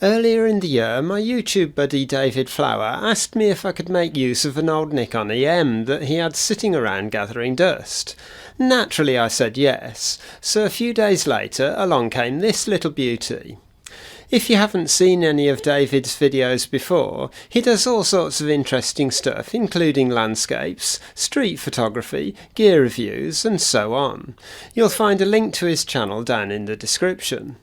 Earlier in the year, my YouTube buddy David Flower asked me if I could make use of an old Nikon EM that he had sitting around gathering dust. Naturally I said yes, so a few days later along came this little beauty. If you haven't seen any of David's videos before, he does all sorts of interesting stuff, including landscapes, street photography, gear reviews, and so on. You'll find a link to his channel down in the description.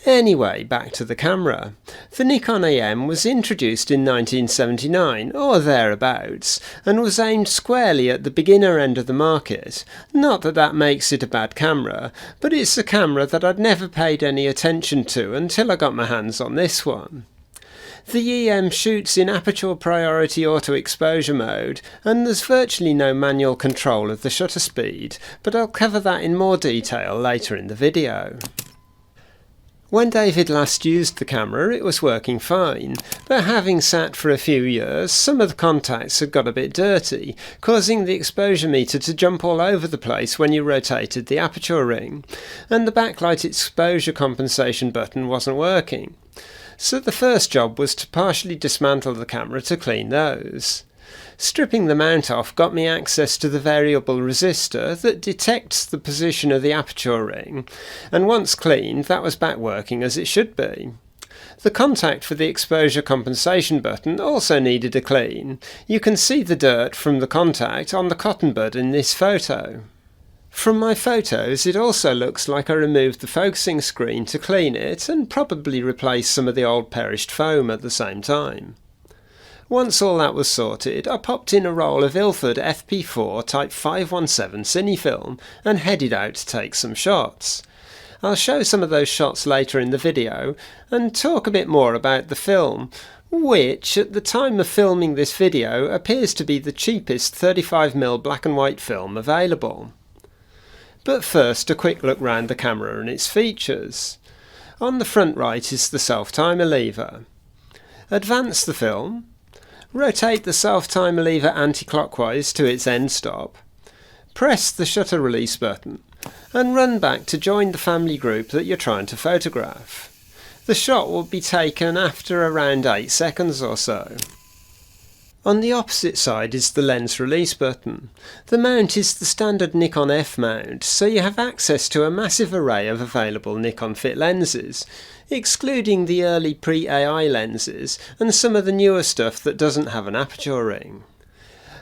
Anyway, back to the camera. The Nikon EM was introduced in 1979, or thereabouts, and was aimed squarely at the beginner end of the market. Not that that makes it a bad camera, but it's a camera that I'd never paid any attention to until I got my hands on this one. The EM shoots in aperture priority auto exposure mode, and there's virtually no manual control of the shutter speed, but I'll cover that in more detail later in the video. When David last used the camera it was working fine, but having sat for a few years some of the contacts had got a bit dirty, causing the exposure meter to jump all over the place when you rotated the aperture ring, and the backlight exposure compensation button wasn't working. So the first job was to partially dismantle the camera to clean those. Stripping the mount off got me access to the variable resistor that detects the position of the aperture ring, and once cleaned that was back working as it should be. The contact for the exposure compensation button also needed a clean. You can see the dirt from the contact on the cotton bud in this photo. From my photos it also looks like I removed the focusing screen to clean it and probably replaced some of the old perished foam at the same time. Once all that was sorted, I popped in a roll of Ilford FP4 Type 517 Cine Film and headed out to take some shots. I'll show some of those shots later in the video and talk a bit more about the film, which at the time of filming this video appears to be the cheapest 35mm black and white film available. But first a quick look round the camera and its features. On the front right is the self-timer lever. Advance the film. Rotate the self-timer lever anti-clockwise to its end stop, press the shutter release button, and run back to join the family group that you're trying to photograph. The shot will be taken after around 8 seconds or so. On the opposite side is the lens release button. The mount is the standard Nikon F mount, so you have access to a massive array of available Nikon fit lenses, excluding the early pre-AI lenses and some of the newer stuff that doesn't have an aperture ring.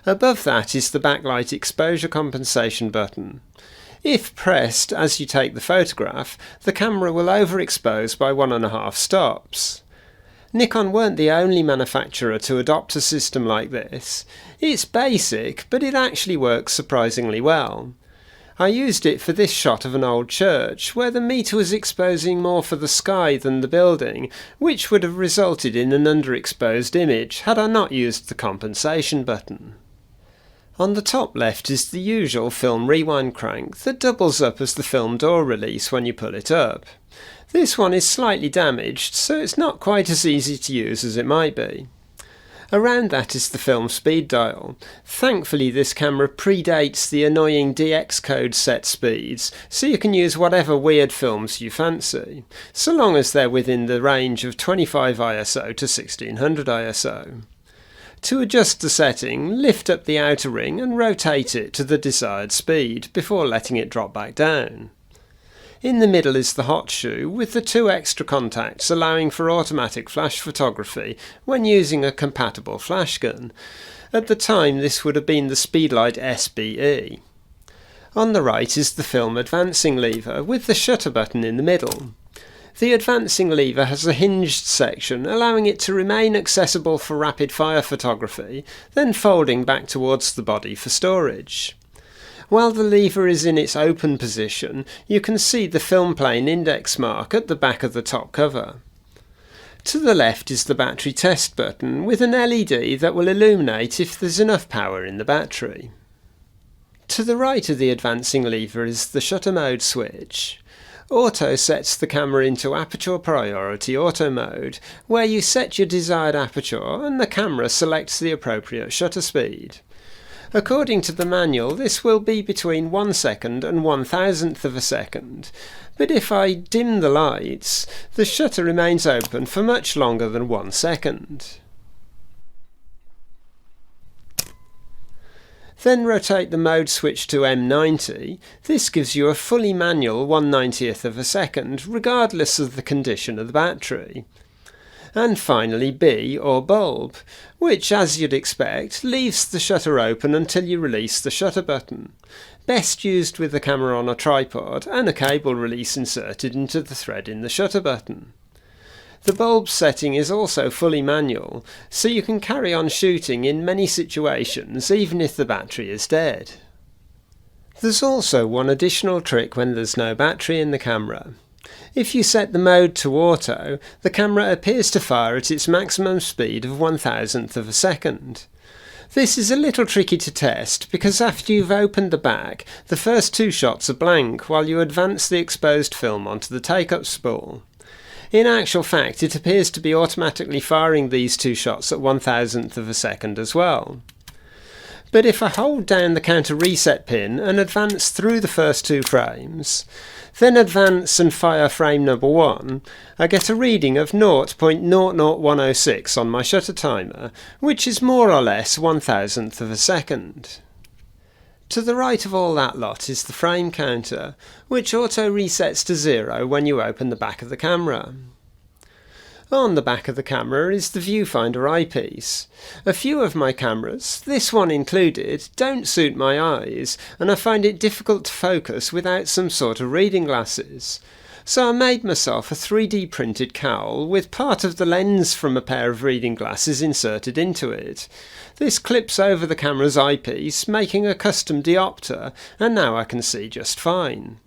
Above that is the backlight exposure compensation button. If pressed as you take the photograph, the camera will overexpose by 1.5 stops. Nikon weren't the only manufacturer to adopt a system like this. It's basic, but it actually works surprisingly well. I used it for this shot of an old church, where the meter was exposing more for the sky than the building, which would have resulted in an underexposed image had I not used the compensation button. On the top left is the usual film rewind crank that doubles up as the film door release when you pull it up. This one is slightly damaged, so it's not quite as easy to use as it might be. Around that is the film speed dial. Thankfully this camera predates the annoying DX code set speeds, so you can use whatever weird films you fancy, so long as they're within the range of 25 ISO to 1600 ISO. To adjust the setting, lift up the outer ring and rotate it to the desired speed before letting it drop back down. In the middle is the hot shoe with the 2 extra contacts allowing for automatic flash photography when using a compatible flash gun. At the time this would have been the Speedlight SBE. On the right is the film advancing lever with the shutter button in the middle. The advancing lever has a hinged section allowing it to remain accessible for rapid fire photography, then folding back towards the body for storage. While the lever is in its open position, you can see the film plane index mark at the back of the top cover. To the left is the battery test button with an LED that will illuminate if there's enough power in the battery. To the right of the advancing lever is the shutter mode switch. Auto sets the camera into aperture priority auto mode, where you set your desired aperture and the camera selects the appropriate shutter speed. According to the manual, this will be between 1 second and 1,000th of a second, but if I dim the lights, the shutter remains open for much longer than 1 second. Then rotate the mode switch to M90. This gives you a fully manual 1/90th of a second, regardless of the condition of the battery. And finally B, or bulb, which, as you'd expect, leaves the shutter open until you release the shutter button. Best used with the camera on a tripod and a cable release inserted into the thread in the shutter button. The bulb setting is also fully manual, so you can carry on shooting in many situations even if the battery is dead. There's also one additional trick when there's no battery in the camera. If you set the mode to auto, the camera appears to fire at its maximum speed of 1,000th of a second. This is a little tricky to test because after you've opened the back, the first 2 shots are blank while you advance the exposed film onto the take-up spool. In actual fact, it appears to be automatically firing these 2 shots at 1,000th of a second as well. But if I hold down the counter reset pin and advance through the first 2 frames, then advance and fire frame number 1, I get a reading of 0.00106 on my shutter timer, which is more or less 1,000th of a second. To the right of all that lot is the frame counter, which auto resets to 0 when you open the back of the camera. On the back of the camera is the viewfinder eyepiece. A few of my cameras, this one included, don't suit my eyes, and I find it difficult to focus without some sort of reading glasses. So I made myself a 3D printed cowl with part of the lens from a pair of reading glasses inserted into it. This clips over the camera's eyepiece, making a custom diopter, and now I can see just fine.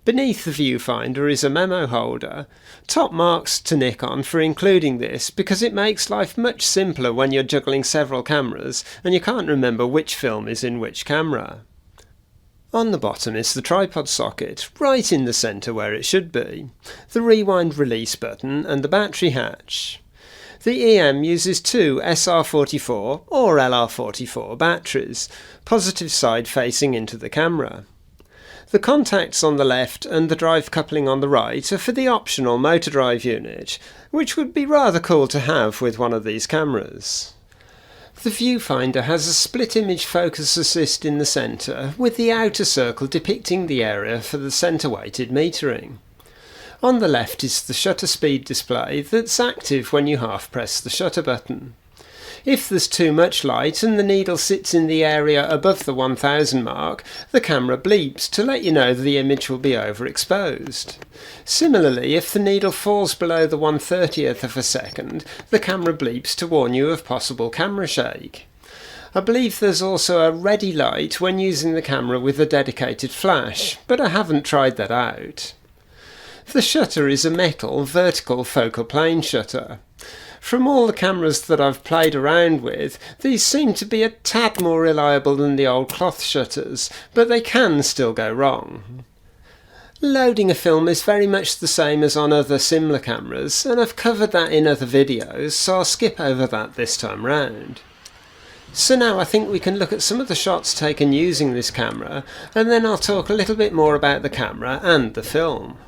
Beneath the viewfinder is a memo holder. Top marks to Nikon for including this because it makes life much simpler when you're juggling several cameras and you can't remember which film is in which camera. On the bottom is the tripod socket, right in the centre where it should be, the rewind release button and the battery hatch. The EM uses 2 SR44 or LR44 batteries, positive side facing into the camera. The contacts on the left and the drive coupling on the right are for the optional motor drive unit, which would be rather cool to have with one of these cameras. The viewfinder has a split image focus assist in the centre, with the outer circle depicting the area for the centre weighted metering. On the left is the shutter speed display that's active when you half press the shutter button. If there's too much light and the needle sits in the area above the 1000 mark, the camera bleeps to let you know the image will be overexposed. Similarly, if the needle falls below the 1/30th of a second, the camera bleeps to warn you of possible camera shake. I believe there's also a ready light when using the camera with a dedicated flash, but I haven't tried that out. The shutter is a metal vertical focal plane shutter. From all the cameras that I've played around with, these seem to be a tad more reliable than the old cloth shutters, but they can still go wrong. Loading a film is very much the same as on other similar cameras, and I've covered that in other videos, so I'll skip over that this time round. So now I think we can look at some of the shots taken using this camera, and then I'll talk a little bit more about the camera and the film.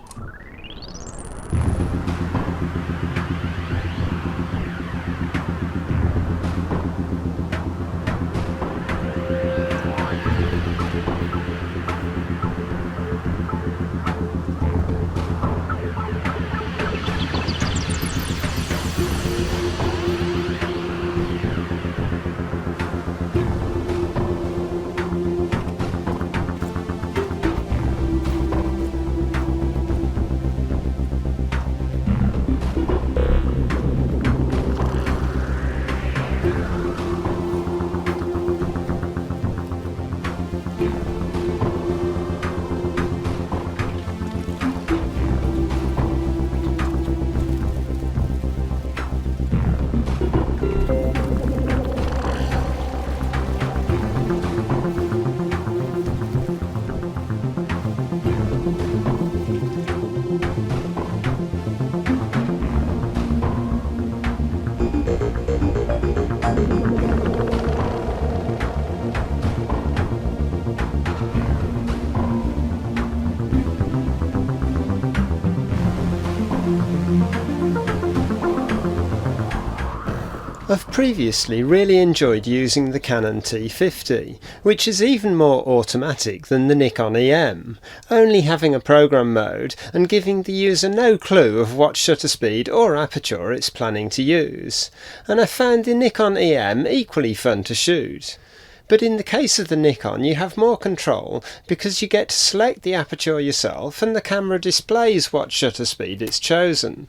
I've previously really enjoyed using the Canon T50, which is even more automatic than the Nikon EM, only having a program mode and giving the user no clue of what shutter speed or aperture it's planning to use, and I found the Nikon EM equally fun to shoot. But in the case of the Nikon you have more control because you get to select the aperture yourself and the camera displays what shutter speed it's chosen.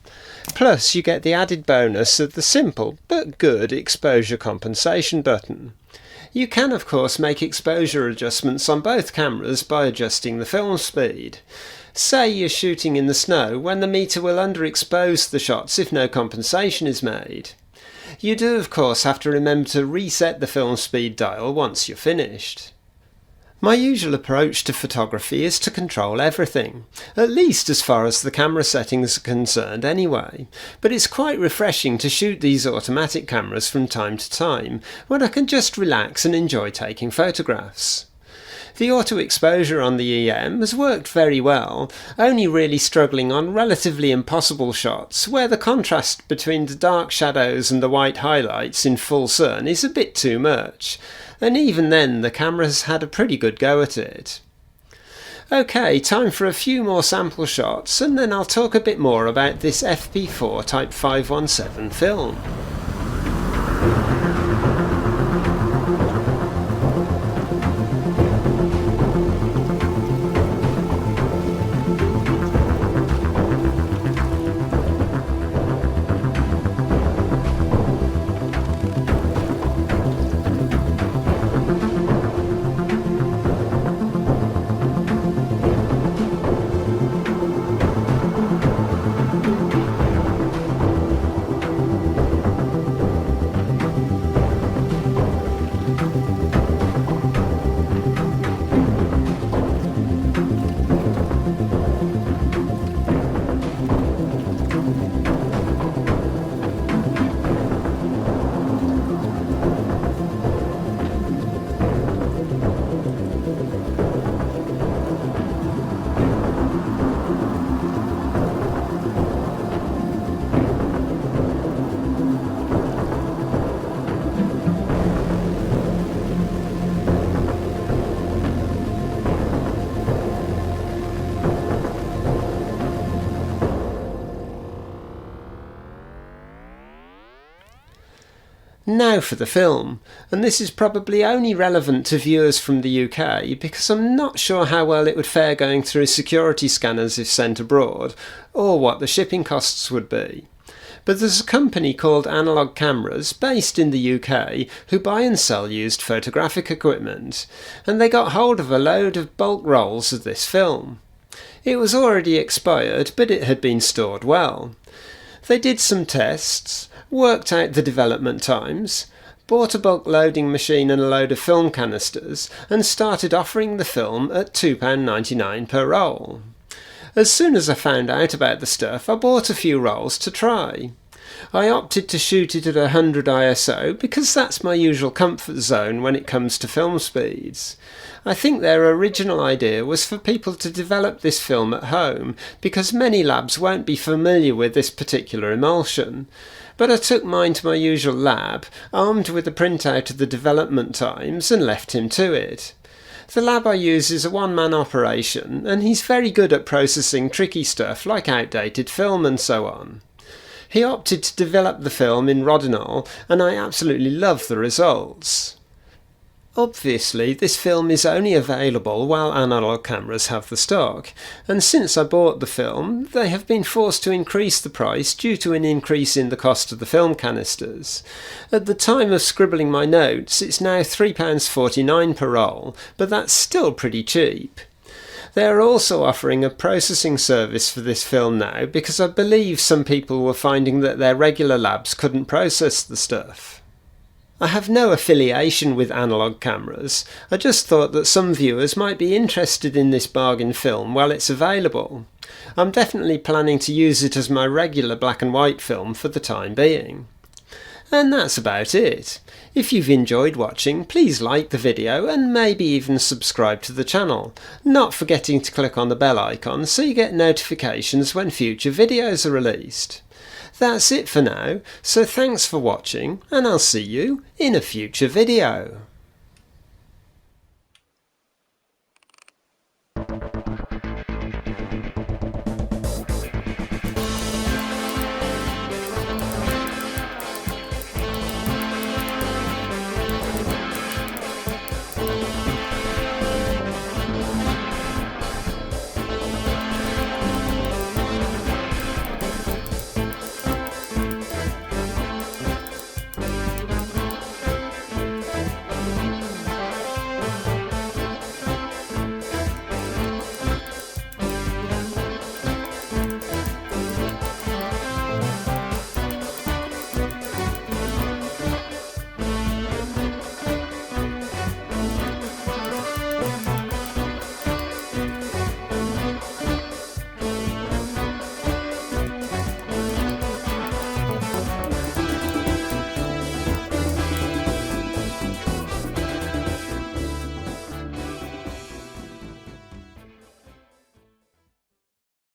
Plus you get the added bonus of the simple but good exposure compensation button. You can of course make exposure adjustments on both cameras by adjusting the film speed. Say you're shooting in the snow when the meter will underexpose the shots if no compensation is made. You do of course have to remember to reset the film speed dial once you're finished. My usual approach to photography is to control everything, at least as far as the camera settings are concerned anyway, but it's quite refreshing to shoot these automatic cameras from time to time when I can just relax and enjoy taking photographs. The auto exposure on the EM has worked very well, only really struggling on relatively impossible shots where the contrast between the dark shadows and the white highlights in full sun is a bit too much, and even then the camera has had a pretty good go at it. Okay, time for a few more sample shots and then I'll talk a bit more about this FP4 Type 517 film. Now for the film, and this is probably only relevant to viewers from the UK because I'm not sure how well it would fare going through security scanners if sent abroad, or what the shipping costs would be. But there's a company called Analogue Cameras based in the UK who buy and sell used photographic equipment, and they got hold of a load of bulk rolls of this film. It was already expired, but it had been stored well. They did some tests, worked out the development times, bought a bulk loading machine and a load of film canisters, and started offering the film at £2.99 per roll. As soon as I found out about the stuff, I bought a few rolls to try. I opted to shoot it at 100 ISO because that's my usual comfort zone when it comes to film speeds. I think their original idea was for people to develop this film at home because many labs won't be familiar with this particular emulsion. But I took mine to my usual lab, armed with a printout of the development times, and left him to it. The lab I use is a one-man operation, and he's very good at processing tricky stuff like outdated film and so on. He opted to develop the film in Rodinal, and I absolutely love the results. Obviously, this film is only available while Analogue Cameras have the stock, and since I bought the film, they have been forced to increase the price due to an increase in the cost of the film canisters. At the time of scribbling my notes, it's now £3.49 per roll, but that's still pretty cheap. They are also offering a processing service for this film now because I believe some people were finding that their regular labs couldn't process the stuff. I have no affiliation with Analogue Cameras, I just thought that some viewers might be interested in this bargain film while it's available. I'm definitely planning to use it as my regular black and white film for the time being. And that's about it. If you've enjoyed watching, please like the video and maybe even subscribe to the channel, not forgetting to click on the bell icon so you get notifications when future videos are released. That's it for now, so thanks for watching, and I'll see you in a future video.